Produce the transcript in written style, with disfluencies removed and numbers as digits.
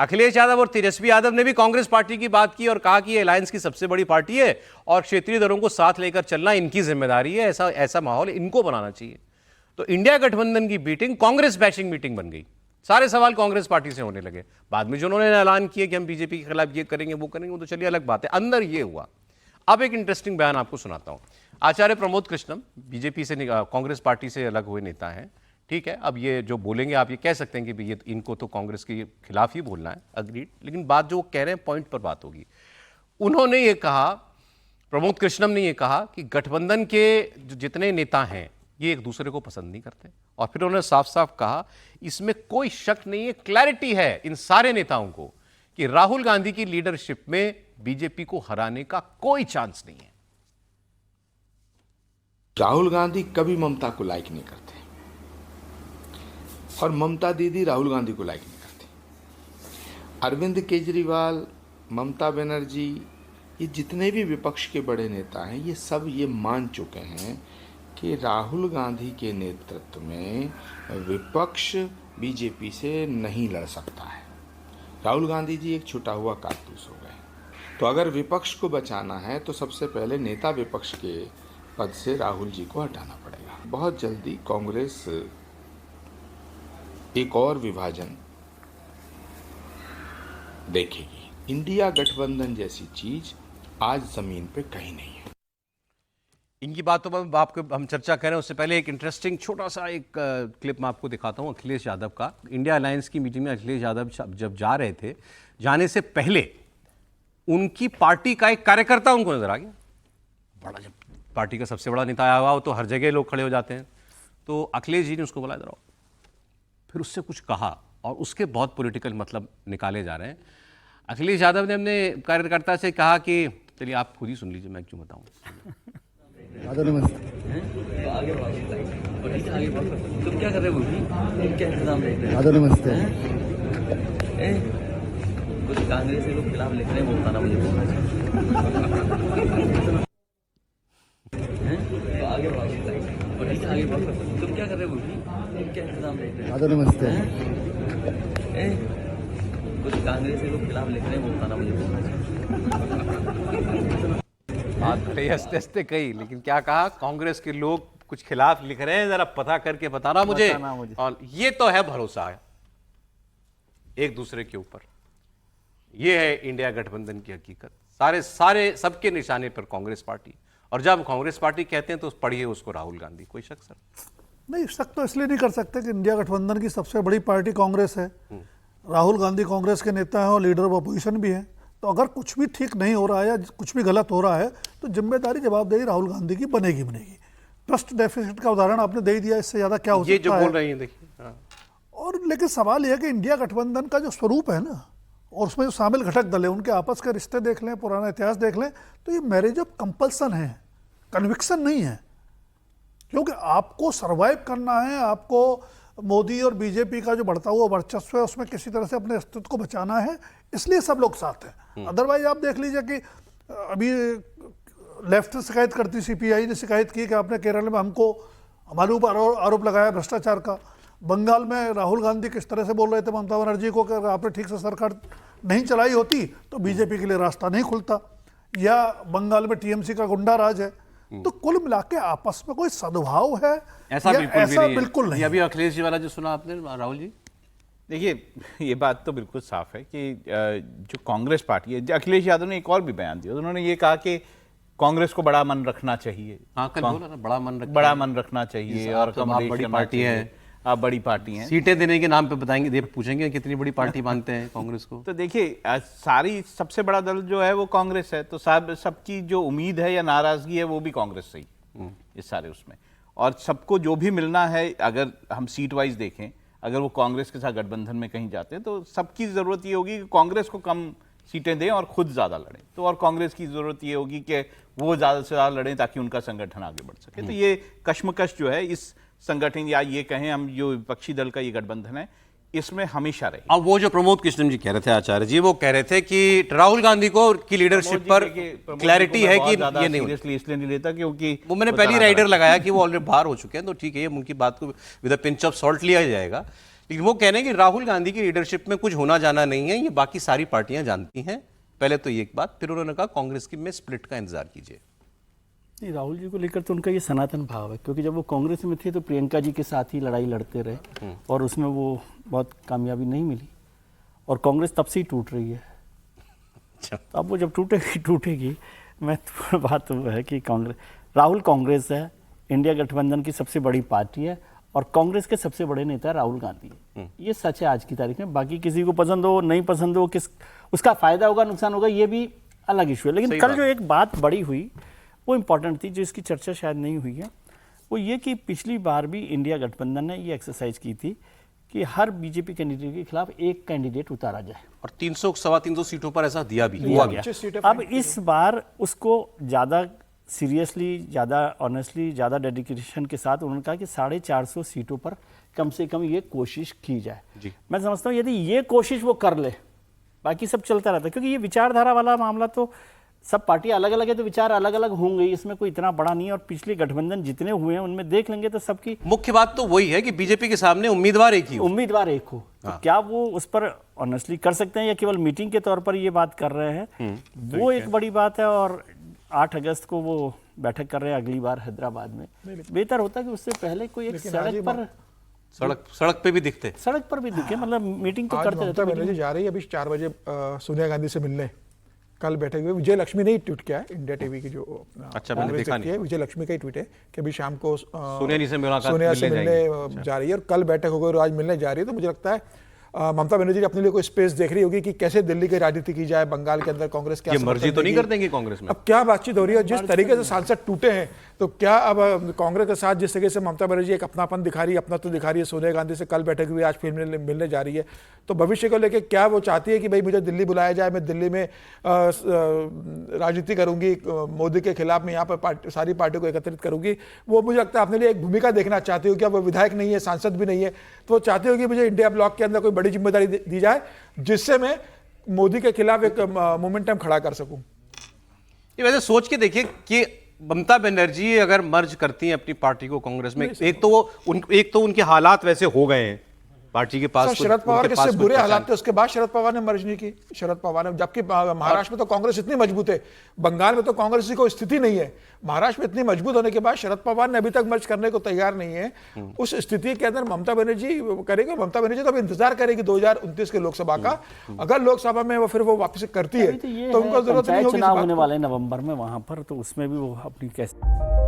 अखिलेश यादव और तेजस्वी यादव ने भी कांग्रेस पार्टी की बात की और कहा कि ये अलायंस की सबसे बड़ी पार्टी है और क्षेत्रीय दलों को साथ लेकर चलना इनकी जिम्मेदारी है। ऐसा माहौल इनको बनाना चाहिए। तो इंडिया गठबंधन की मीटिंग कांग्रेस बैशिंग मीटिंग बन गई। सारे सवाल कांग्रेस पार्टी से होने लगे। बाद में जो उन्होंने ऐलान किया कि हम बीजेपी के खिलाफ ये करेंगे वो करेंगे, वो तो चलिए अलग बात है। अंदर ये हुआ। अब एक इंटरेस्टिंग बयान आपको सुनाता हूं। आचार्य प्रमोद कृष्णम बीजेपी से कांग्रेस पार्टी से अलग हुए नेता हैं, ठीक है। अब ये जो बोलेंगे आप ये कह सकते हैं कि ये इनको तो कांग्रेस के खिलाफ ही बोलना है, अग्रीड। लेकिन बात जो वो कह रहे हैं पॉइंट पर बात होगी। उन्होंने ये कहा, प्रमोद कृष्णम ने ये कहा कि गठबंधन के जो जितने नेता हैं ये एक दूसरे को पसंद नहीं करते। और फिर उन्होंने साफ साफ कहा इसमें कोई शक नहीं है, क्लैरिटी है इन सारे नेताओं को कि राहुल गांधी की लीडरशिप में बीजेपी को हराने का कोई चांस नहीं है। राहुल गांधी कभी ममता को लाइक नहीं करते और ममता दीदी राहुल गांधी को लाइक नहीं करती। अरविंद केजरीवाल, ममता बनर्जी, ये जितने भी विपक्ष के बड़े नेता हैं ये सब ये मान चुके हैं कि राहुल गांधी के नेतृत्व में विपक्ष बीजेपी से नहीं लड़ सकता है। राहुल गांधी जी एक छुटा हुआ कारतूस हो गए। तो अगर विपक्ष को बचाना है तो सबसे पहले नेता विपक्ष के पद से राहुल जी को हटाना पड़ेगा। बहुत जल्दी कांग्रेस एक और विभाजन देखेगी। इंडिया गठबंधन जैसी चीज आज जमीन पे कहीं नहीं है। इनकी बातों पर आपको हम चर्चा करें उससे पहले एक इंटरेस्टिंग छोटा सा एक क्लिप मैं आपको दिखाता हूं अखिलेश यादव का। इंडिया अलायंस की मीटिंग में अखिलेश यादव जब जा रहे थे, जाने से पहले उनकी पार्टी का एक कार्यकर्ता उनको नजर आ गया। बड़ा, जब पार्टी का सबसे बड़ा नेता आया हुआ हो तो हर जगह लोग खड़े हो जाते हैं। तो अखिलेश जी ने उसको बुलाया, जरा फिर उससे कुछ कहा और उसके बहुत पॉलिटिकल मतलब निकाले जा रहे हैं। अखिलेश यादव ने अपने कार्यकर्ता से कहा कि चलिए आप खुद ही सुन लीजिए, मैं क्यों बताऊं। नमस्ते। तुम क्या कर रहे हो? क्या इंतजाम देख रहे हो? नमस्ते। कुछ कांग्रेस के लोग खिलाफ लिख रहे हैं, वो बताना मुझे बोलना चाहिए। आगे बढ़ो। तुम क्या कर रहे हो? क्या इंतजाम देख रहे हो? नमस्ते। कुछ कांग्रेस के लोग खिलाफ लिख रहे हैं, वो बताना मुझे बोलना चाहिए। बात कही हंसते हंसते कही, लेकिन क्या कहा? कांग्रेस के लोग कुछ खिलाफ लिख रहे हैं, जरा पता करके बताना मुझे। और ये तो है भरोसा है एक दूसरे के ऊपर। ये है इंडिया गठबंधन की हकीकत। सारे सबके निशाने पर कांग्रेस पार्टी। और जब कांग्रेस पार्टी कहते हैं तो पढ़िए उसको राहुल गांधी। कोई शक सर? नहीं, शक तो इसलिए नहीं कर सकते कि इंडिया गठबंधन की सबसे बड़ी पार्टी कांग्रेस है। राहुल गांधी कांग्रेस के नेता हैं और लीडर ऑफ अपोजिशन भी हैं। तो अगर कुछ भी ठीक नहीं हो रहा है या कुछ भी गलत हो रहा है तो जिम्मेदारी जवाबदेही राहुल गांधी की बनेगी। ट्रस्ट डेफिसिट का उदाहरण आपने दे ही दिया, इससे ज्यादा क्या हो सकता है? ये जो बोल रही हैं देखिए। हाँ। और लेकिन सवाल यह है कि इंडिया गठबंधन का जो स्वरूप है ना, और उसमें जो शामिल घटक दल है उनके आपस के रिश्ते देख लें, पुराना इतिहास देख लें, तो ये मैरिज ऑफ कंपल्सन है, कन्विक्शन नहीं है। क्योंकि आपको सर्वाइव करना है, आपको मोदी और बीजेपी का जो बढ़ता हुआ वर्चस्व है उसमें किसी तरह से अपने अस्तित्व को बचाना है, इसलिए सब लोग साथ हैं। अदरवाइज आप देख लीजिए कि अभी लेफ्ट से शिकायत करती, सीपीआई ने शिकायत की कि आपने केरल में हमारे ऊपर आरोप लगाया भ्रष्टाचार का। बंगाल में राहुल गांधी किस तरह से बोल रहे थे ममता बनर्जी को कि आपने ठीक से सरकार नहीं चलाई होती तो बीजेपी के लिए रास्ता नहीं खुलता। या बंगाल में टीएमसी का गुंडा राज है। तो कुल मिला के आपस में कोई सद्भाव है ऐसा बिल्कुल नहीं। अभी अखिलेश जी वाला जो सुना आपने राहुल जी, देखिए ये बात तो बिल्कुल साफ है कि जो कांग्रेस पार्टी है, अखिलेश यादव ने एक और भी बयान दिया। उन्होंने ये कहा कि कांग्रेस को बड़ा मन रखना चाहिए। हाँ, कल बोला ना, बड़ा मन रखना चाहिए और बड़ी पार्टी है, आप बड़ी पार्टी हैं। सीटें देने के नाम पे बताएंगे, पूछेंगे कितनी बड़ी पार्टी मानते हैं कांग्रेस को। तो देखिए सारी सबसे बड़ा दल जो है वो कांग्रेस है। तो सबकी जो उम्मीद है या नाराजगी है वो भी कांग्रेस से ही इस सारे उसमें। और सबको जो भी मिलना है, अगर हम सीट वाइज देखें, अगर वो कांग्रेस के साथ गठबंधन में कहीं जाते हैं तो सबकी जरूरत ये होगी कि कांग्रेस को कम सीटें दें और खुद ज्यादा लड़ें। तो और कांग्रेस की जरूरत ये होगी कि वो ज्यादा से ज्यादा लड़ें ताकि उनका संगठन आगे बढ़ सके। तो ये कश्मकश जो है इस संगठन, या ये कहें हम जो विपक्षी दल का ये गठबंधन है, इसमें हमेशा रही। अब वो जो प्रमोद कृष्णम जी कह रहे थे, आचार्य जी वो कह रहे थे कि राहुल गांधी को की लीडरशिप पर क्लैरिटी है कि ये नहीं सीरियसली इसलिए नहीं लेता क्योंकि वो मैंने पहली राइडर लगाया कि वो ऑलरेडी बाहर हो चुके हैं। तो ठीक है, ये उनकी बात को with a pinch of salt लिया जाएगा। लेकिन वो कह रहे हैं कि राहुल गांधी की लीडरशिप में कुछ होना जाना नहीं है, ये बाकी सारी पार्टियां जानती हैं। पहले तो ये एक बात, फिर उन्होंने कहा कांग्रेस की में स्प्लिट का इंतजार कीजिए। नहीं, राहुल जी को लेकर तो उनका ये सनातन भाव है, क्योंकि जब वो कांग्रेस में थे तो प्रियंका जी के साथ ही लड़ाई लड़ते रहे और उसमें वो बहुत कामयाबी नहीं मिली और कांग्रेस तब से ही टूट रही है। अच्छा। तो अब वो जब टूटेगी महत्वपूर्ण बात तो वो है कि राहुल कांग्रेस है, इंडिया गठबंधन की सबसे बड़ी पार्टी है और कांग्रेस के सबसे बड़े नेता राहुल गांधी है। ये सच है आज की तारीख में। बाकी किसी को पसंद हो नहीं पसंद हो, उसका फायदा होगा नुकसान होगा, ये भी अलग इशू है। लेकिन कल जो एक बात बड़ी हुई वो इम्पोर्टेंट थी, जो इसकी चर्चा शायद नहीं हुई है, वो ये कि पिछली बार भी इंडिया गठबंधन ने ये एक्सरसाइज की थी कि हर बीजेपी कैंडिडेट के खिलाफ एक कैंडिडेट उतारा जाए और 300 सवा 300 सीटों पर ऐसा दिया भी हुआ गया। अब इस बार उसको ज़्यादा सीरियसली, ज़्यादा ऑनेस्टली, ज़्यादा डेडिकेशन के साथ उन्होंने कहा कि 450 सीटों पर कम से कम ये कोशिश की जाए। मैं समझता हूँ यदि ये कोशिश वो कर ले, बाकी सब चलता रहता है, क्योंकि ये विचारधारा वाला मामला तो सब पार्टियां अलग अलग है तो विचार अलग अलग होंगे, इसमें कोई इतना बड़ा नहीं है। और पिछले गठबंधन जितने हुए हैं उनमें देख लेंगे तो सबकी मुख्य बात तो वही है कि बीजेपी के सामने उम्मीदवार एक ही हो। उम्मीदवार एक हो। तो क्या वो उस पर ऑनेस्टली कर सकते हैं या केवल मीटिंग के तौर पर ये बात कर रहे हैं, वो एक बड़ी बात है। और 8 अगस्त को वो बैठक कर रहे हैं अगली बार हैदराबाद में। बेहतर होता कि उससे पहले कोई एक सड़क पे भी दिखते, सड़क पर भी दिखे, मतलब मीटिंग तो करते रहते। ममता बनर्जी जा रही है अभी 4 बजे सोनिया गांधी से मिलने। कल बैठक हुई, विजय लक्ष्मी ने ही ट्वीट किया है, इंडिया टीवी की जो अच्छा मैंने देखा नहीं है, विजय लक्ष्मी का ही ट्वीट है कि अभी शाम को सोनिया से मिलने जा रही है और कल बैठक होगी और आज मिलने जा रही है। तो मुझे लगता है ममता बनर्जी अपने लिए कोई स्पेस देख रही होगी कि कैसे दिल्ली की राजनीति की जाए, बंगाल के अंदर कांग्रेस क्या मर्जी तो नहीं कर देंगे कांग्रेस में। अब क्या बातचीत हो रही है, जिस तरीके से सांसद टूटे हैं, तो क्या अब कांग्रेस के साथ जिस तरीके से ममता बनर्जी एक अपनापन दिखा रही है, अपना तो दिखा रही है, सोनिया गांधी से कल बैठक हुई, आज फिर मिलने जा रही है, तो भविष्य को लेकर क्या वो चाहती है कि भाई मुझे दिल्ली बुलाया जाए, मैं दिल्ली में राजनीति करूंगी, मोदी के खिलाफ में यहाँ पर सारी पार्टियों को एकत्रित करूंगी। वो मुझे लगता है अपने लिए एक भूमिका देखना चाहती हो कि अब वो विधायक नहीं है, सांसद भी नहीं है, तो वो चाहती हो कि मुझे इंडिया ब्लॉक के अंदर कोई बड़ी जिम्मेदारी दी जाए जिससे मैं मोदी के खिलाफ एक मोमेंटम खड़ा कर सकूं। ये वैसे सोच के देखिए कि ममता बनर्जी अगर मर्ज करती हैं अपनी पार्टी को कांग्रेस में, एक तो उनके हालात वैसे हो गए हैं पार्टी के पास, शरद पवार के से बुरे हालात थे, उसके बाद शरद पवार ने मर्ज नहीं की। शरद पवार ने, जबकि महाराष्ट्र में तो कांग्रेस इतनी मजबूत है, बंगाल में तो कांग्रेस की कोई स्थिति नहीं है, महाराष्ट्र में इतनी मजबूत होने के बाद शरद पवार ने अभी तक मर्ज करने को तैयार नहीं है। उस स्थिति के अंदर ममता बनर्जी करेगी, ममता बनर्जी तो अभी इंतजार करेगी 2029 के लोकसभा का। अगर लोकसभा में वो फिर वो वापस करती है तो उनको जरूरत नहीं होगी। चुनाव होने वाले नवंबर में वहां पर, तो उसमें भी वो अपनी कैसे